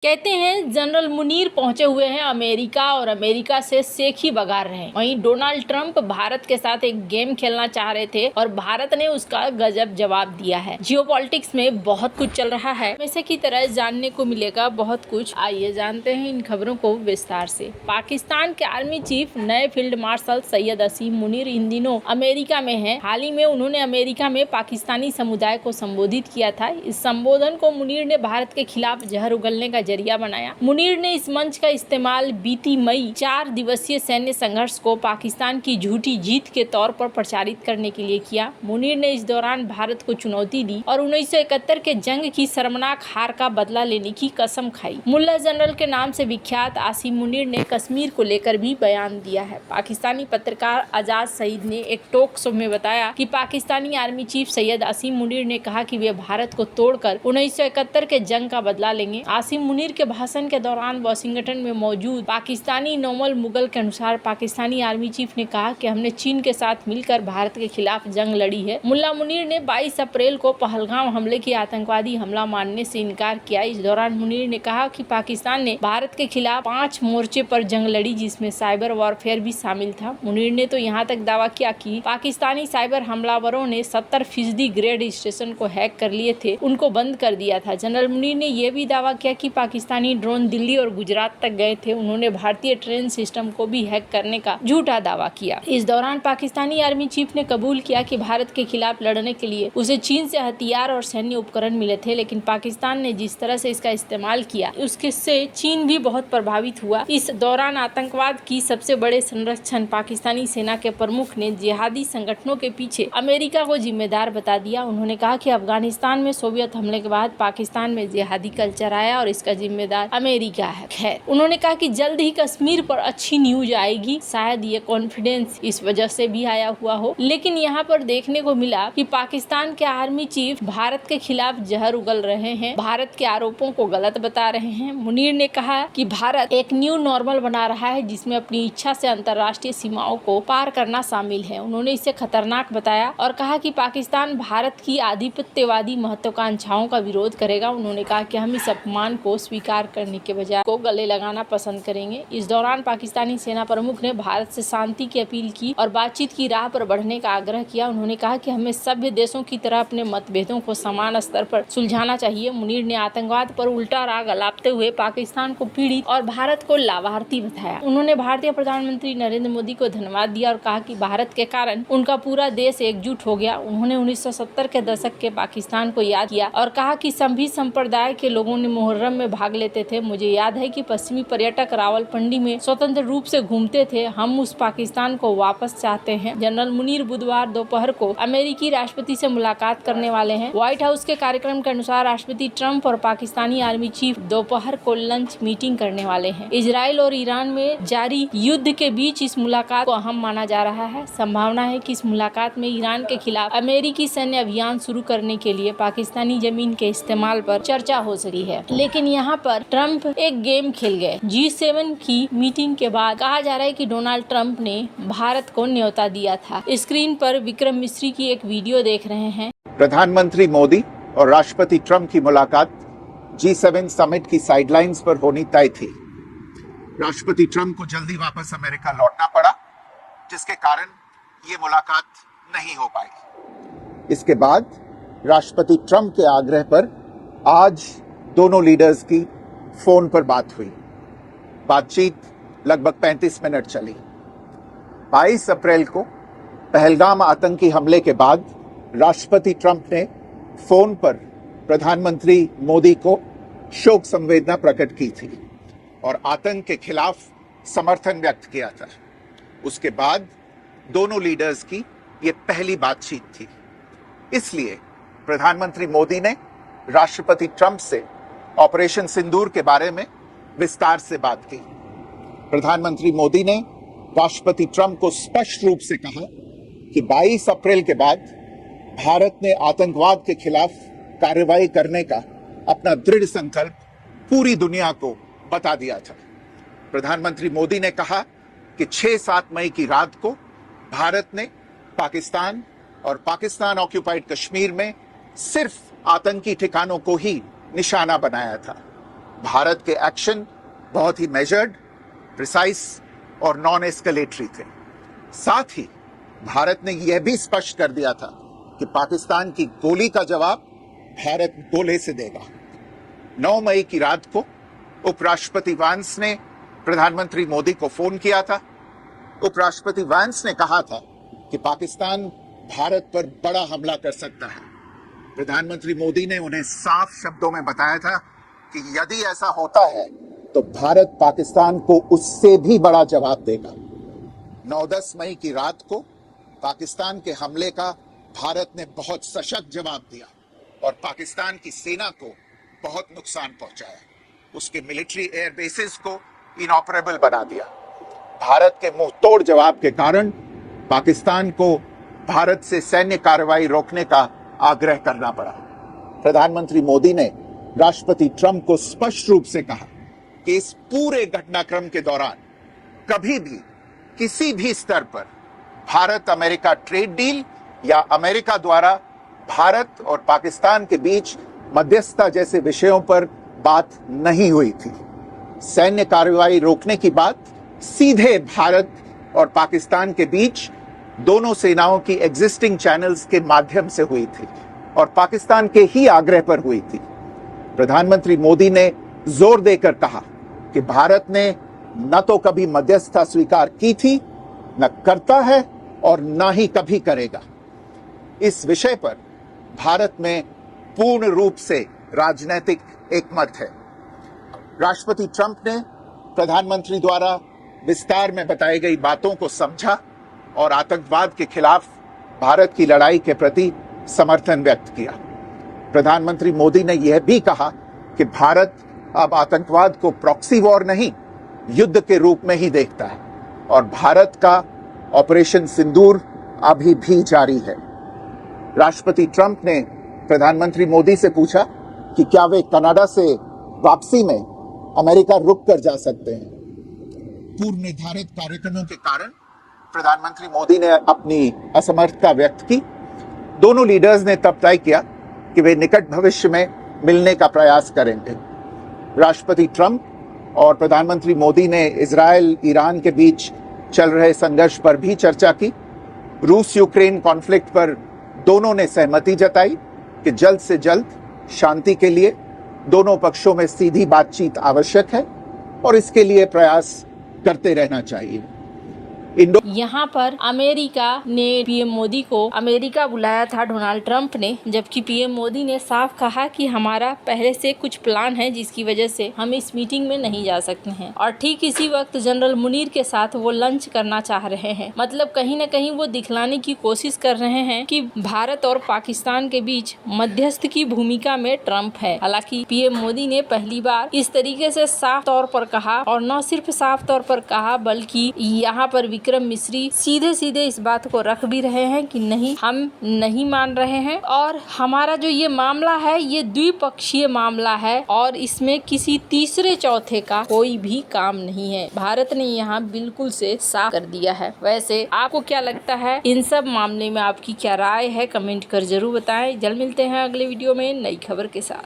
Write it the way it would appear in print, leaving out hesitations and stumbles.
कहते हैं जनरल मुनीर पहुंचे हुए हैं अमेरिका और अमेरिका से सेखी बगार रहे हैं। वहीं डोनाल्ड ट्रंप भारत के साथ एक गेम खेलना चाह रहे थे और भारत ने उसका गजब जवाब दिया है। जियोपॉलिटिक्स में बहुत कुछ चल रहा है, वैसे की तरह जानने को मिलेगा बहुत कुछ। आइए जानते हैं इन खबरों को विस्तार से। पाकिस्तान के आर्मी चीफ नए फील्ड मार्शल सैयद असीम मुनीर इन दिनों अमेरिका में हैं। हाल ही में उन्होंने अमेरिका में पाकिस्तानी समुदाय को संबोधित किया था। इस संबोधन को मुनीर ने भारत के खिलाफ जहर उगलने का जरिया बनाया। मुनीर ने इस मंच का इस्तेमाल बीती मई 4 दिवसीय सैन्य संघर्ष को पाकिस्तान की झूठी जीत के तौर पर प्रचारित करने के लिए किया। मुनीर ने इस दौरान भारत को चुनौती दी और 1971 के जंग की शर्मनाक हार का बदला लेने की कसम खाई। मुल्ला जनरल के नाम से विख्यात आसिम मुनीर ने कश्मीर को लेकर भी बयान दिया है। पाकिस्तानी पत्रकार आजाद सईद ने एक टॉक शो में बताया कि पाकिस्तानी आर्मी चीफ सैयद आसिम मुनीर ने कहा कि वे भारत को तोड़कर 1971 के जंग का बदला लेंगे। आसिम मुनीर के भाषण के दौरान वाशिंगटन में मौजूद पाकिस्तानी नोमल मुगल के अनुसार पाकिस्तानी आर्मी चीफ ने कहा कि हमने चीन के साथ मिलकर भारत के खिलाफ जंग लड़ी है। मुल्ला मुनीर ने 22 अप्रैल को पहलगाम हमले की आतंकवादी हमला मानने से इनकार किया। इस दौरान मुनीर ने कहा कि पाकिस्तान ने भारत के खिलाफ 5 मोर्चे पर जंग लड़ी, जिसमें साइबर वॉरफेयर भी शामिल था। मुनीर ने तो यहाँ तक दावा किया कि पाकिस्तानी साइबर हमलावरों ने 70% ग्रेड स्टेशन को हैक कर लिए थे, उनको बंद कर दिया था। जनरल मुनीर ने यह भी दावा किया कि पाकिस्तानी ड्रोन दिल्ली और गुजरात तक गए थे। उन्होंने भारतीय ट्रेन सिस्टम को भी हैक करने का झूठा दावा किया। इस दौरान पाकिस्तानी आर्मी चीफ ने कबूल किया कि भारत के खिलाफ लड़ने के लिए उसे चीन से हथियार और सैन्य उपकरण मिले थे, लेकिन पाकिस्तान ने जिस तरह से इसका इस्तेमाल किया उसके से चीन भी बहुत प्रभावित हुआ। इस दौरान आतंकवाद की सबसे बड़े संरक्षण पाकिस्तानी सेना के प्रमुख ने जिहादी संगठनों के पीछे अमेरिका को जिम्मेदार बता दिया। उन्होंने कहा कि अफगानिस्तान में सोवियत हमले के बाद पाकिस्तान में जिहादी कल्चर आया और इसका जिम्मेदार अमेरिका है। खैर, उन्होंने कहा कि जल्द ही कश्मीर पर अच्छी न्यूज आएगी। शायद ये कॉन्फिडेंस इस वजह से भी आया हुआ हो, लेकिन यहाँ पर देखने को मिला कि पाकिस्तान के आर्मी चीफ भारत के खिलाफ जहर उगल रहे हैं, भारत के आरोपों को गलत बता रहे हैं। मुनीर ने कहा कि भारत एक न्यू नॉर्मल बना रहा है, जिसमें अपनी इच्छा से अंतर्राष्ट्रीय सीमाओं को पार करना शामिल है। उन्होंने इसे खतरनाक बताया और कहा कि पाकिस्तान भारत की आधिपत्यवादी महत्वाकांक्षाओं का विरोध करेगा। उन्होंने कहा कि हम इस अपमान को स्वीकार करने के बजाय को गले लगाना पसंद करेंगे। इस दौरान पाकिस्तानी सेना प्रमुख ने भारत से शांति की अपील की और बातचीत की राह पर बढ़ने का आग्रह किया। उन्होंने कहा कि हमें सभ्य देशों की तरह अपने मतभेदों को समान स्तर पर सुलझाना चाहिए। मुनीर ने आतंकवाद पर उल्टा राग अलापते हुए पाकिस्तान को पीड़ित और भारत को लाभार्थी बताया। उन्होंने भारतीय प्रधानमंत्री नरेंद्र मोदी को धन्यवाद दिया और कहा कि भारत के कारण उनका पूरा देश एकजुट हो गया। उन्होंने 1970 के दशक के पाकिस्तान को याद किया और कहा कि सभी संप्रदाय के लोगों ने मुहर्रम में भाग लेते थे। मुझे याद है कि पश्चिमी पर्यटक रावलपिंडी में स्वतंत्र रूप से घूमते थे। हम उस पाकिस्तान को वापस चाहते हैं। जनरल मुनीर बुधवार दोपहर को अमेरिकी राष्ट्रपति से मुलाकात करने वाले हैं। व्हाइट हाउस के कार्यक्रम के अनुसार राष्ट्रपति ट्रंप और पाकिस्तानी आर्मी चीफ दोपहर को लंच मीटिंग करने वाले हैं। इजराइल और ईरान में जारी युद्ध के बीच इस मुलाकात को अहम माना जा रहा है। संभावना है कि इस मुलाकात में ईरान के खिलाफ अमेरिकी सैन्य अभियान शुरू करने के लिए पाकिस्तानी जमीन के इस्तेमाल पर चर्चा हो सकी है। लेकिन यहाँ पर ट्रंप एक गेम खेल गए। G7 की मीटिंग के बाद कहा जा रहा है कि डोनाल्ड ट्रंप ने भारत को न्योता दिया था। स्क्रीन पर विक्रम मिश्री की एक वीडियो देख रहे हैं। प्रधानमंत्री मोदी और राष्ट्रपति ट्रंप की मुलाकात G7 समिट की साइडलाइंस पर होनी तय थी। राष्ट्रपति ट्रंप को जल्दी वापस अमेरिका लौटना पड़ा, जिसके कारण ये मुलाकात नहीं हो पाई। इसके बाद राष्ट्रपति ट्रंप के आग्रह पर आज दोनों लीडर्स की फोन पर बात हुई। बातचीत लगभग 35 मिनट चली। 22 अप्रैल को पहलगाम आतंकी हमले के बाद राष्ट्रपति ट्रंप ने फोन पर प्रधानमंत्री मोदी को शोक संवेदना प्रकट की थी और आतंक के खिलाफ समर्थन व्यक्त किया था। उसके बाद दोनों लीडर्स की ये पहली बातचीत थी। इसलिए प्रधानमंत्री मोदी ने राष्ट्रपति ट्रंप से ऑपरेशन सिंदूर के बारे में विस्तार से बात की। प्रधानमंत्री मोदी ने राष्ट्रपति ट्रंप को स्पष्ट रूप से कहा कि 22 अप्रैल के बाद भारत ने आतंकवाद के खिलाफ कार्रवाई करने का अपना दृढ़ संकल्प पूरी दुनिया को बता दिया था। प्रधानमंत्री मोदी ने कहा कि 6-7 मई की रात को भारत ने पाकिस्तान और पाकिस्तान ऑक्यूपाइड कश्मीर में सिर्फ आतंकी ठिकानों को ही निशाना बनाया था। भारत के एक्शन बहुत ही मेजर्ड, प्रिसाइस और नॉन एस्केलेटरी थे। साथ ही भारत ने यह भी स्पष्ट कर दिया था कि पाकिस्तान की गोली का जवाब भारत गोले से देगा। 9 मई की रात को उपराष्ट्रपति वांस ने प्रधानमंत्री मोदी को फोन किया था। उपराष्ट्रपति वांस ने कहा था कि पाकिस्तान भारत पर बड़ा हमला कर सकता है। प्रधानमंत्री मोदी ने उन्हें साफ शब्दों में बताया था कि यदि ऐसा होता है तो भारत पाकिस्तान को उससे भी बड़ा जवाब देगा। 9-10 मई की रात को पाकिस्तान के हमले का भारत ने बहुत सशक्त जवाब दिया और पाकिस्तान की सेना को बहुत नुकसान पहुंचाया। उसके मिलिट्री एयर बेसेस को इनऑपरेबल बना दिया। भारत के मुंह तोड़ जवाब के कारण पाकिस्तान को भारत से सैन्य कार्रवाई रोकने का आग्रह करना पड़ा। प्रधानमंत्री मोदी ने राष्ट्रपति ट्रंप को स्पष्ट रूप से कहा कि इस पूरे घटनाक्रम के दौरान कभी भी किसी भी स्तर पर भारत अमेरिका ट्रेड डील या अमेरिका द्वारा भारत और पाकिस्तान के बीच मध्यस्थता जैसे विषयों पर बात नहीं हुई थी। सैन्य कार्रवाई रोकने की बात सीधे भारत और पाकिस्तान के बीच दोनों सेनाओं की एग्जिस्टिंग चैनल्स के माध्यम से हुई थी और पाकिस्तान के ही आग्रह पर हुई थी। प्रधानमंत्री मोदी ने जोर देकर कहा कि भारत ने न तो कभी मध्यस्थता स्वीकार की थी, न करता है और न ही कभी करेगा। इस विषय पर भारत में पूर्ण रूप से राजनीतिक एकमत है। राष्ट्रपति ट्रंप ने प्रधानमंत्री द्वारा विस्तार में बताई गई बातों को समझा और आतंकवाद के खिलाफ भारत की लड़ाई के प्रति समर्थन व्यक्त किया। प्रधानमंत्री मोदी ने यह भी कहा कि भारत अब आतंकवाद को प्रॉक्सी वॉर नहीं, युद्ध के रूप में ही देखता है और भारत का ऑपरेशन सिंदूर अभी भी जारी है। राष्ट्रपति ट्रंप ने प्रधानमंत्री मोदी से पूछा कि क्या वे कनाडा से वापसी में अमेरिका रुक कर जा सकते हैं। पूर्व निर्धारित कार्यक्रमों के कारण प्रधानमंत्री मोदी ने अपनी असमर्थता व्यक्त की। दोनों लीडर्स ने तब तय किया कि वे निकट भविष्य में मिलने का प्रयास करेंगे। राष्ट्रपति ट्रंप और प्रधानमंत्री मोदी ने इजरायल ईरान के बीच चल रहे संघर्ष पर भी चर्चा की। रूस यूक्रेन कॉन्फ्लिक्ट पर दोनों ने सहमति जताई कि जल्द से जल्द शांति के लिए दोनों पक्षों में सीधी बातचीत आवश्यक है और इसके लिए प्रयास करते रहना चाहिए। यहाँ पर अमेरिका ने पीएम मोदी को अमेरिका बुलाया था डोनाल्ड ट्रंप ने, जबकि पीएम मोदी ने साफ कहा कि हमारा पहले से कुछ प्लान है जिसकी वजह से हम इस मीटिंग में नहीं जा सकते हैं। और ठीक इसी वक्त जनरल मुनीर के साथ वो लंच करना चाह रहे हैं। मतलब कहीं न कहीं वो दिखलाने की कोशिश कर रहे हैं कि भारत और पाकिस्तान के बीच मध्यस्थ की भूमिका में ट्रंप है। हालांकि पीएम मोदी ने पहली बार इस तरीके से साफ तौर पर कहा, और न सिर्फ साफ तौर पर कहा बल्कि यहाँ पर विक्रम मिश्री सीधे सीधे इस बात को रख भी रहे हैं कि नहीं, हम नहीं मान रहे हैं और हमारा जो ये मामला है ये द्विपक्षीय मामला है और इसमें किसी तीसरे चौथे का कोई भी काम नहीं है। भारत ने यहाँ बिल्कुल से साफ कर दिया है। वैसे आपको क्या लगता है इन सब मामले में, आपकी क्या राय है, कमेंट कर जरूर बताएं। जल्द मिलते हैं अगले वीडियो में नई खबर के साथ।